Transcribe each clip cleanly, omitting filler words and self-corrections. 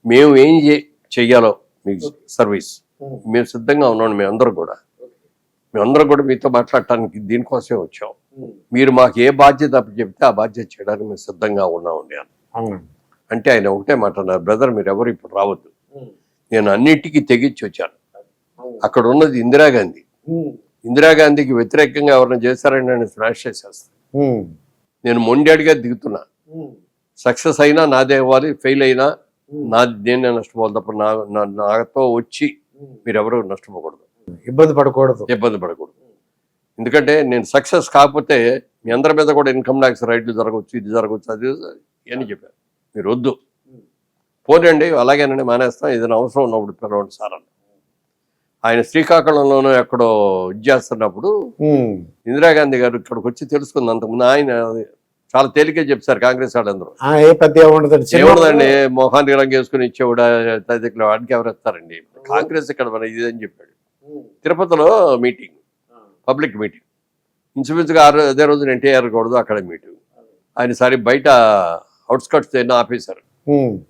మేము ఏం చెయ్యాలో మీకు సర్వీస్ మేము సిద్ధంగా ఉన్నాం. మేమందరం కూడా మీతో మాట్లాడటానికి దీనికోసమే వచ్చాం. మీరు మాకు ఏ బాధ్యత చెప్తే ఆ బాధ్యత చేయడానికి మేము సిద్ధంగా ఉన్నామండి అంటే ఆయన ఒకటే మాట అన్నారు, బ్రదర్ మీరు ఎవరు ఇప్పుడు రావద్దు, నేను అన్నిటికీ తెగించి వచ్చాను. అక్కడ ఉన్నది ఇందిరాగాంధీకి వ్యతిరేకంగా ఎవరైనా చేశారని నన్ను స్మాష్ చేసేస్తాను. నేను మొండేడిగా దిగుతున్నా. సక్సెస్ అయినా నాదే అవ్వాలి, ఫెయిల్ అయినా నేనే నష్టపోవాలి తప్ప నాతో వచ్చి మీరెవరూ నష్టపోకూడదు, ఇబ్బంది పడకూడదు. ఎందుకంటే నేను సక్సెస్ కాకపోతే మీ అందరి మీద కూడా ఇన్కమ్ ట్యాక్స్ రైట్లు జరగవచ్చు, ఇది జరగవచ్చు, అది అని చెప్పారు. మీరు వద్దు, పోనండి అలాగేనండి మానేస్తాం, ఏదైనా అవసరం ఉన్నప్పుడు పిలవండి సార్ అని. ఆయన శ్రీకాకుళంలోనూ ఎక్కడో ఇది చేస్తున్నప్పుడు ఇందిరాగాంధీ గారు ఇక్కడికి వచ్చి తెలుసుకుంది. అంతకుముందు ఆయన చాలా తేలికే చెప్తారు కాంగ్రెస్ వాళ్ళందరూ, ఏముండదండి మొహానికి రంగు వేసుకుని ఇచ్చేవాడు వాడికి ఎవరు ఇస్తారండి, కాంగ్రెస్ ఇక్కడ మన ఇది అని చెప్పాడు. తిరుపతిలో మీటింగ్, పబ్లిక్ మీటింగ్, ఇంచుమించుగా అదే రోజు ఎన్టీఆర్ కూడదు అక్కడ మీటింగ్. ఆయన సరే బయట అవుట్స్కట్స్ ఏమో ఆపేశారు.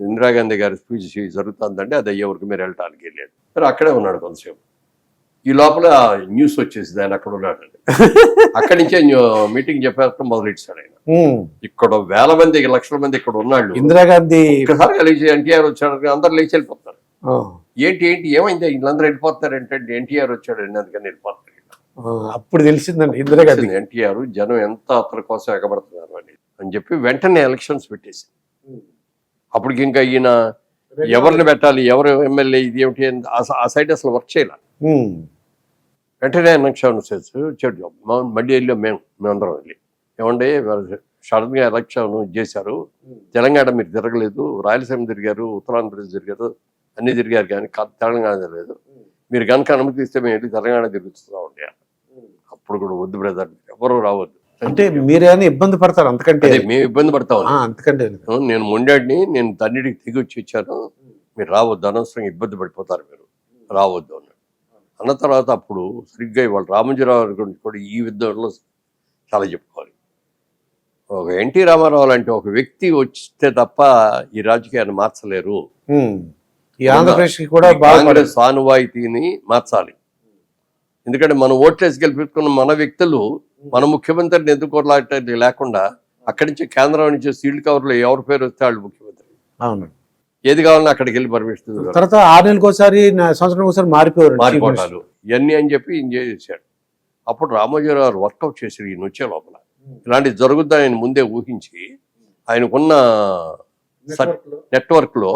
ఇందిరాగాంధీ గారి స్పీచ్ జరుగుతుందంటే అది అయ్యే వరకు మీరు వెళ్ళటానికి వెళ్ళాడు. మరి అక్కడే ఉన్నాడు కొంతసేపు. ఈ లోపల న్యూస్ వచ్చేసింది ఆయన అక్కడ ఉన్నాడండి. అక్కడి నుంచే మీటింగ్ చెప్పేస్తాం మొదలెట్టాడు ఆయన. ఇక్కడ వేల మంది లక్షల మంది ఇక్కడ ఉన్నాళ్ళు. ఇందిరాగాంధీ ఒక్కసారిగా లేచి ఎన్టీఆర్ వచ్చాడు, అందరు లేచి వెళ్ళిపోతారు. ఏంటి ఏమైంది వీళ్ళందరూ వెళ్ళిపోతారు ఏంటంటే ఎన్టీఆర్ వచ్చాడండి అందుకని వెళ్ళిపోతారు. అప్పుడు తెలిసిందండి ఇందిరాగాంధీ ఎన్టీఆర్ జనం ఎంత అతని కోసం ఎగబడుతున్నారు అని చెప్పి వెంటనే ఎలక్షన్స్ పెట్టేసి, అప్పటికి ఇంకా ఈయన ఎవరిని పెట్టాలి, ఎవరు ఎమ్మెల్యే, ఇది ఏమిటి ఆ సైడ్ అసలు వర్క్ చేయాలి. వెంటనే ఎలక్షన్ చెడు మళ్ళీ వెళ్ళాం మేమందరం వెళ్ళి, ఏమంటే సడన్ గా ఎలక్షన్ చేశారు, తెలంగాణ మీరు తిరగలేదు, రాయలసీమ తిరిగారు, ఉత్తరాంధ్రప్రదేశ్ తిరిగారు, అన్ని తిరిగారు కానీ తెలంగాణ తిరగలేదు, మీరు కనుక అనుమతిస్తే మేము వెళ్ళి తెలంగాణ తిరుగుతున్నాం ఉండే. అప్పుడు కూడా వద్దు బ్రదర్ ఎవరు రావద్దు అంటే మీరేమైనా ఇబ్బంది పడతారు, అంతకంటే మేము ఇబ్బంది పడతాం. అంతకంటే నేను మొండాడిని, నేను తన్నిడికి దిగి వచ్చి ఇచ్చాను, మీరు రావద్దు, అనవసరంగా ఇబ్బంది పడిపోతారు, మీరు రావద్దు అన్నాడు. అన్న తర్వాత అప్పుడు సరిగ్గా ఇవాళ రామోజీరావు గురించి కూడా ఈ విధంలో చాలా చెప్పుకోవాలి. ఒక ఎన్టీ రామారావు లాంటి ఒక వ్యక్తి వస్తే తప్ప ఈ రాజకీయాన్ని మార్చలేరు. ఆంధ్రప్రదేశ్ కూడా కాంగ్రెస్ సానువాయితీని మార్చాలి. ఎందుకంటే మనం ఓట్లేసి గెలిపించుకున్న మన వ్యక్తులు మన ముఖ్యమంత్రిని ఎదుర్కోలాట లేకుండా అక్కడి నుంచి కేంద్రం నుంచి సీల్డ్ కవర్లో ఎవరి పేరు వస్తే వాళ్ళు ముఖ్యమంత్రి. అవును, ఏది కావాలన్నా అక్కడికి వెళ్ళి పర్మిషన్ తర్వాత 6 నెలలకు ఒకసారి సంవత్సరం ఒకసారి మారిపోవటాలు ఇవన్నీ అని చెప్పి ఎంజాయ్ చేశాడు. అప్పుడు రామోజీరావు వర్కౌట్ చేశాడు ఈయన వచ్చే లోపల ఇలాంటివి జరుగుద్దని ఆయన ముందే ఊహించి ఆయనకున్న నెట్వర్క్ లో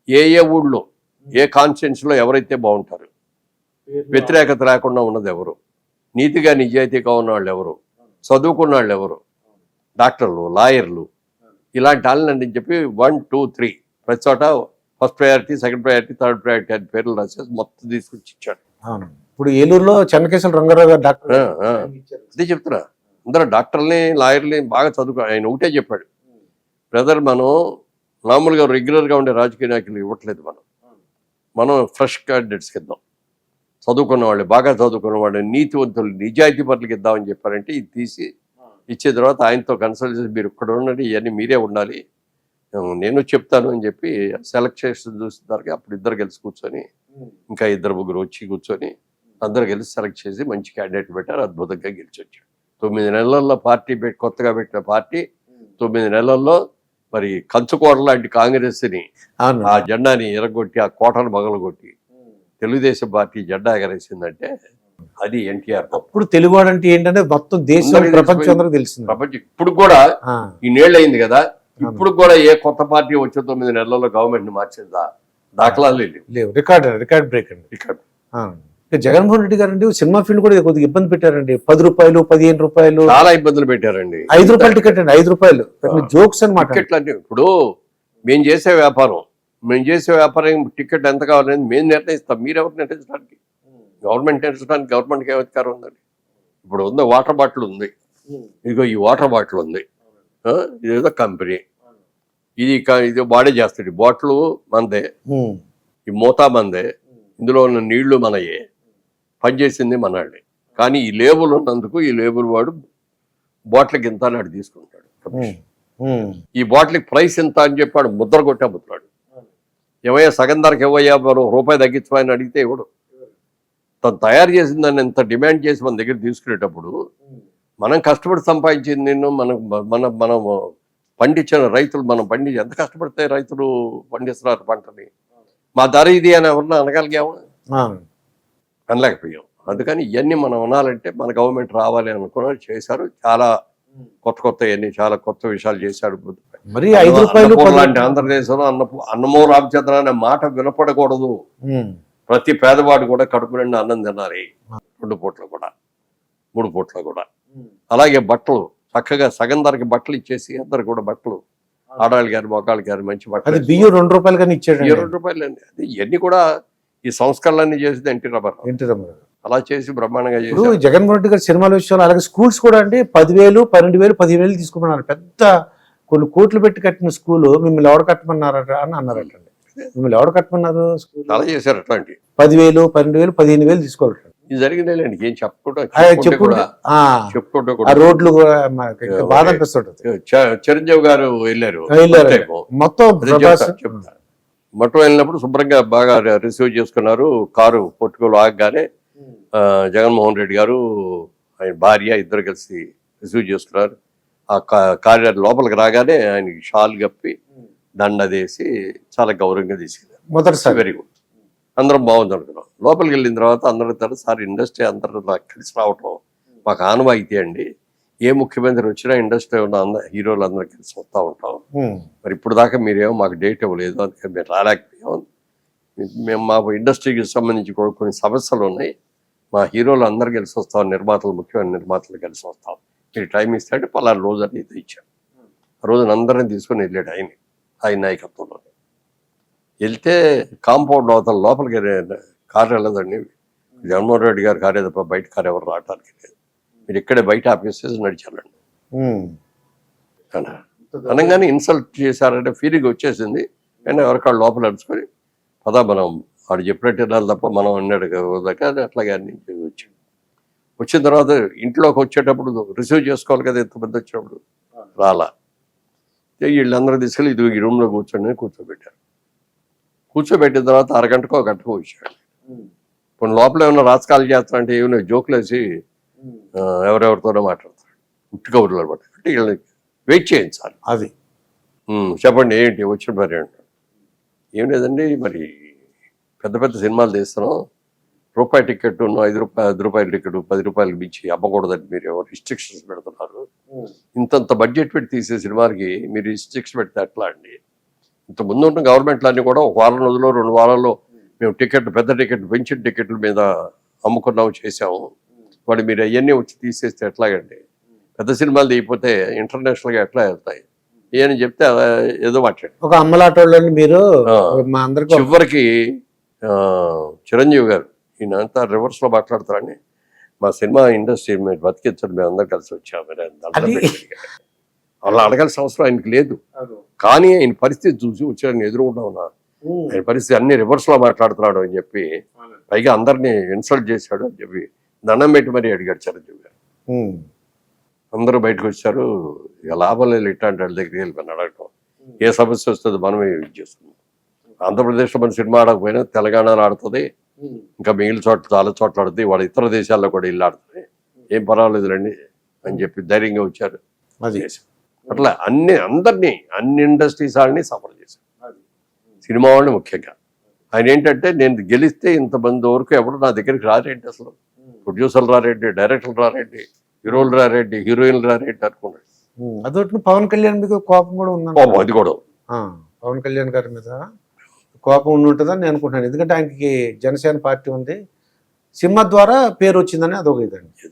ఏ ఊళ్ళో ఏ కాన్స్టిట్యున్సీ లో ఎవరైతే బాగుంటారు, వ్యతిరేకత లేకుండా ఉన్నది ఎవరు, నీతిగా నిజాయితీగా ఉన్న వాళ్ళు ఎవరు, చదువుకున్న వాళ్ళు ఎవరు, డాక్టర్లు, లాయర్లు, ఇలాంటి వాళ్ళని చెప్పి 1, 2, 3 ప్రతి చోట first priority, second priority, third priority అని పేర్లు రాసేసి మొత్తం తీసుకొచ్చి ఇచ్చాడు. ఇప్పుడు ఏలూరులో చెన్నకేశ్వర రంగారావు గారు డాక్టర్ అదే చెప్తున్నా, అందరూ డాక్టర్ని లాయర్ని బాగా చదువుకో. ఆయన ఒకటే చెప్పాడు, బ్రదర్ మనం మామూలుగా రెగ్యులర్గా ఉండే రాజకీయ నాయకులు ఇవ్వట్లేదు, మనం ఫ్రెష్ క్యాండిడేట్స్కి ఇద్దాం, చదువుకున్న వాళ్ళు, బాగా చదువుకున్న వాళ్ళు, నీతివంతులు, నిజాయితీ పట్లకి ఇద్దామని చెప్పారంటే ఇది తీసి ఇచ్చే తర్వాత ఆయనతో కన్సల్ట్ చేసి మీరు ఇక్కడ ఉండండి, ఇవన్నీ మీరే ఉండాలి, నేను చెప్తాను అని చెప్పి సెలెక్ట్ చేసి చూస్తున్నారు. అప్పుడు ఇద్దరు కలిసి కూర్చొని ఇంకా 2-3 వచ్చి కూర్చొని అందరు కలిసి సెలెక్ట్ చేసి మంచి క్యాండిడేట్ పెట్టారు. అద్భుతంగా గెలిచి వచ్చాడు. 9 నెలల్లో పార్టీ కొత్తగా పెట్టిన పార్టీ 9 నెలల్లో మరి కంచుకోట లాంటి కాంగ్రెస్ని ఆ జెండాని ఎరగొట్టి ఆ కోటను మొగలగొట్టి తెలుగుదేశం పార్టీ జెండా ఎగరేసిందంటే అది ఎన్టీఆర్. అప్పుడు తెలుగువాడు అంటే ఏంటంటే మొత్తం దేశం ప్రపంచం అందరూ తెలిసింది. ప్రపంచం ఇప్పుడు కూడా ఈ నేళ్ళు అయింది కదా, ఇప్పుడు కూడా ఏ కొత్త పార్టీ వచ్చే 9 నెలల్లో గవర్నమెంట్ ని మార్చిందా దాఖలాలు లేవు. రికార్డ్ బ్రేక్ అండి. జగన్మోహన్ రెడ్డి గారు అండి సినిమా ఫీల్డ్ కూడా కొద్దిగా ఇబ్బంది పెట్టారండి. 10 రూపాయలు, 15 రూపాయలు చాలా ఇబ్బందులు పెట్టారండి. 5 రూపాయలు టికెట్ అండి, 5 రూపాయలు జోక్స్ అనమాట. టికెట్లు అంటే ఇప్పుడు మేము చేసే వ్యాపారం టికెట్ ఎంత కావాలని మేము నిర్ణయిస్తాం, మీరెవరు నిర్ణయించడానికి? గవర్నమెంట్ నిర్ణయించడానికి గవర్నమెంట్కి ఏ అధికారం ఉందండి? ఇప్పుడు ఉంది వాటర్ బాటిల్ ఉంది, ఇదిగో ఈ వాటర్ బాటిల్ ఉంది, ఇదేదో కంపెనీ, ఇది వాడే చేస్తాడు, బాటిల్ మందే, ఈ మూతా మందే, ఇందులో ఉన్న నీళ్లు మనయే, పనిచేసింది మనాడే. కానీ ఈ లేబుల్ ఉన్నందుకు ఈ లేబుల్ వాడు బాటిల్కి ఇంత అని తీసుకుంటాడు. ఈ బాటిల్కి ప్రైస్ ఎంత అని చెప్పాడు, ముద్ర కొట్టే అమ్ముతున్నాడు. ఏమయ్యా సగం ధరకు ఇవ్వయ్యా మనం రూపాయి తగ్గించమని అడిగితే ఇవ్వడు. తను తయారు చేసిన దాన్ని ఎంత డిమాండ్ చేసి మన దగ్గర తీసుకునేటప్పుడు మనం కష్టపడి సంపాదించింది నిన్ను మనం పండించిన రైతులు మనం పండించి ఎంత కష్టపడితే రైతులు పండిస్తున్నారు పంటని, మా ధర ఇది అని ఎవరన్నా అనగలిగాము? అనలేకపోయాం. అందుకని ఇవన్నీ మనం అనాలంటే మన గవర్నమెంట్ రావాలి అనుకున్నారు, చేశారు. చాలా కొత్త ఇవన్నీ చాలా కొత్త విషయాలు చేశాడు. మరి 5 రూపాయలు లాంటి ఆంధ్రదేశంలో అన్నమో రామచంద్ర అనే మాట వినపడకూడదు. ప్రతి పేదవాడు కూడా కడుపు నిండా అన్నం తినాలి, 2 పూట్ల కూడా 3 పూట్ల కూడా. అలాగే బట్టలు చక్కగా సగం ధరకి బట్టలు ఇచ్చేసి అందరు కూడా బట్టలు, ఆడాళ్ళు గారు మొగాళ్ళు గారు మంచి బట్టలు. బియ్యం 2 రూపాయలు కానీ ఇచ్చాడు. 2 రూపాయలు అండి. అది ఇవన్నీ కూడా ఈ సంస్కరణలన్నీ చేసింది ఎన్టీ రామారావు. అలా చేసి బ్రహ్మాండంగా చేసి జగన్మోహన్ రెడ్డి గారి సినిమాల విషయంలో అలాగే స్కూల్స్ కూడా అండి 10,000, 12,000, 15,000 తీసుకున్నారు. పెద్ద కొన్ని కోట్లు పెట్టి కట్టిన స్కూల్ మిమ్మల్ని ఎవరు కట్టమన్నారట అని అన్నారటండి. మిమ్మల్ని ఎవరు కట్టమన్నారు? చాలా చేశారు అట్లాంటి. 10,000, 12,000, 15,000 తీసుకోవాలి. ఇది జరిగిందేలేండి. ఏం చెప్పుకుంటా రోడ్లు బాధ అనిపిస్తుంటది. చిరంజీవి గారు వెళ్ళారు మొత్తం చెప్తారు. మొత్తం వెళ్ళినప్పుడు శుభ్రంగా బాగా రిసీవ్ చేసుకున్నారు. కారు పొట్టుకోలు ఆగగానే జగన్మోహన్ రెడ్డి గారు ఆయన భార్య ఇద్దరు కలిసి రిసీవ్ చేసుకున్నారు. ఆ కారిడార్ లోపలికి రాగానే ఆయనకి షాల్ కప్పి దండదేసి చాలా గౌరవంగా తీసుకెళ్ళారు. మొదటిసారి వెరీ గుడ్. అందరం బాగుంది అనుకున్నాం. లోపలికి వెళ్ళిన తర్వాత అందరూ తర సార్ ఇండస్ట్రీ అందరూ కలిసి రావటం మాకు ఆనవాయితీ అండి. ఏ ముఖ్యమంత్రి వచ్చినా ఇండస్ట్రీ ఉన్న హీరోలు అందరూ కలిసి వస్తూ ఉంటాం. మరి ఇప్పుడు దాకా మీరేమో మాకు డేట్ ఇవ్వలేదు, అందుకని మేము రాలేకపోయాం. మేము మా ఇండస్ట్రీకి సంబంధించి కూడా కొన్ని సమస్యలు ఉన్నాయి. మా హీరోలు అందరూ కలిసి వస్తాం, నిర్మాతలు ముఖ్యమైన నిర్మాతలు కలిసి వస్తాం, మీరు టైం ఇస్తాడు పలానా రోజు అని ఇది ఇచ్చాడు. ఆ రోజున అందరిని తీసుకొని వెళ్ళాడు ఆయన నాయకత్వంలో. వెళ్తే కాంపౌండ్ అవతల లోపలికి కారు వెళ్ళదండి. జగన్మోహన్ రెడ్డి గారు కారే తప్ప బయట కారు ఎవరు రావడానికి లేదు, మీరు ఇక్కడే బయట ఆపేసేసి నడిచాలండి అనగానే ఇన్సల్ట్ చేశారంటే ఫీలింగ్ వచ్చేసింది. కానీ ఎవరికాళ్ళు లోపల నడుచుకొని పదా మనం వాడు చెప్పినట్టు వెళ్ళాలి తప్ప మనం అన్నాడు కదా అట్లాగే అన్ని వచ్చాడు. వచ్చిన తర్వాత ఇంట్లోకి వచ్చేటప్పుడు రిసీవ్ చేసుకోవాలి కదా, ఎంతమంది వచ్చినప్పుడు రాలా. వీళ్ళందరూ తీసుకెళ్ళి ఇది ఈ రూమ్లో కూర్చోబెట్టారు. కూర్చోబెట్టిన తర్వాత అరగంటకో గంటకో వచ్చాడు. ఇప్పుడు లోపల ఏమైనా రాజకాలు చేస్తారంటే ఏమైనా జోకులు వేసి ఎవరెవరితోనో మాట్లాడతాడు, ఉట్టి కబుర్లు అనమాట. అంటే వీళ్ళకి వెయిట్ చేయించాలి. అది చెప్పండి ఏంటి వచ్చిన మరి అంటాడు. ఏం లేదండి, మరి పెద్ద పెద్ద సినిమాలు తీస్తున్నాం, రూపాయి టికెట్ 5 రూపాయల టికెట్ 10 రూపాయలకి మించి అమ్మకూడదని మీరు ఎవరు రిస్ట్రిక్షన్స్ పెడుతున్నారు. ఇంతంత బడ్జెట్ పెట్టి తీసే సినిమాకి మీరు రిస్ట్రిక్షన్ పెడితే ఎట్లా అండి? ఇంత ముందు ఉన్న గవర్నమెంట్లు అన్నీ కూడా 1 వారం రోజుల్లో 2 వారాల్లో మేము పెద్ద టికెట్ పెంచిన టికెట్ల మీద అమ్ముకున్నాము చేసాము, వాడు మీరు అవన్నీ వచ్చి తీసేస్తే ఎట్లాగండి? పెద్ద సినిమాలు తీయకపోతే ఇంటర్నేషనల్గా ఎట్లా వెళ్తాయి అని చెప్తే ఏదో మాట్లాడు. ఒక అమ్మలాటోళ్ళని మీరు చివరికి చిరంజీవి గారు ఈయనంతా రివర్స్లో మాట్లాడతారని మా సినిమా ఇండస్ట్రీ మీరు బతికించండి, మేము అందరు కలిసి వచ్చాము. అలా అడగాల్సిన అవసరం ఆయనకి లేదు. కానీ ఆయన పరిస్థితి చూసి వచ్చాడని ఎదురుకుంటా ఉన్నా, ఆయన పరిస్థితి అన్ని రివర్స్లో మాట్లాడుతున్నాడు అని చెప్పి పైగా అందరినీ ఇన్సల్ట్ చేశాడు అని చెప్పి దండం పెట్టి మరీ అడిగాడు చిరంజీవి గారు. అందరూ బయటకు వచ్చారు. ఇక లాభం లేదు ఇట్లాంటి వాళ్ళ దగ్గరికి వెళ్ళిపోయిన అడగటం. ఏ సమస్య వస్తుంది మనమే యూజ్ చేస్తున్నాం. ఆంధ్రప్రదేశ్లో మన సినిమా ఆడకపోయినా తెలంగాణలో ఆడుతుంది, ఇంకా మిగిలిన చోట్ల చాలా చోట్ల ఆడుతుంది, వాడు ఇతర దేశాల్లో కూడా ఇల్లు ఆడుతుంది, ఏం పర్వాలేదు రండి అని చెప్పి ధైర్యంగా వచ్చారు. అట్లా అన్ని ఇండస్ట్రీస్ వాళ్ళని సఫర్ చేశారు, సినిమా వాళ్ళని ముఖ్యంగా. ఆయన ఏంటంటే నేను గెలిస్తే ఇంతమంది వరకు ఎవరు నా దగ్గరికి రారేంటి, అసలు ప్రొడ్యూసర్లు రారేంటి, డైరెక్టర్లు రారేంటి, హీరోలు రారేంటి, హీరోయిన్లు రారేంటి అనుకున్నాడు. అదొకటి పవన్ కళ్యాణ్ మీద కోపం కూడా ఉంది. అది కూడా పవన్ కళ్యాణ్ గారి మీద కోపం ఉంటుందని నేను అనుకుంటున్నాను. ఎందుకంటే ఆయనకి జనసేన పార్టీ ఉంది, సినిమా ద్వారా పేరు వచ్చిందని అదొక ఇదండి.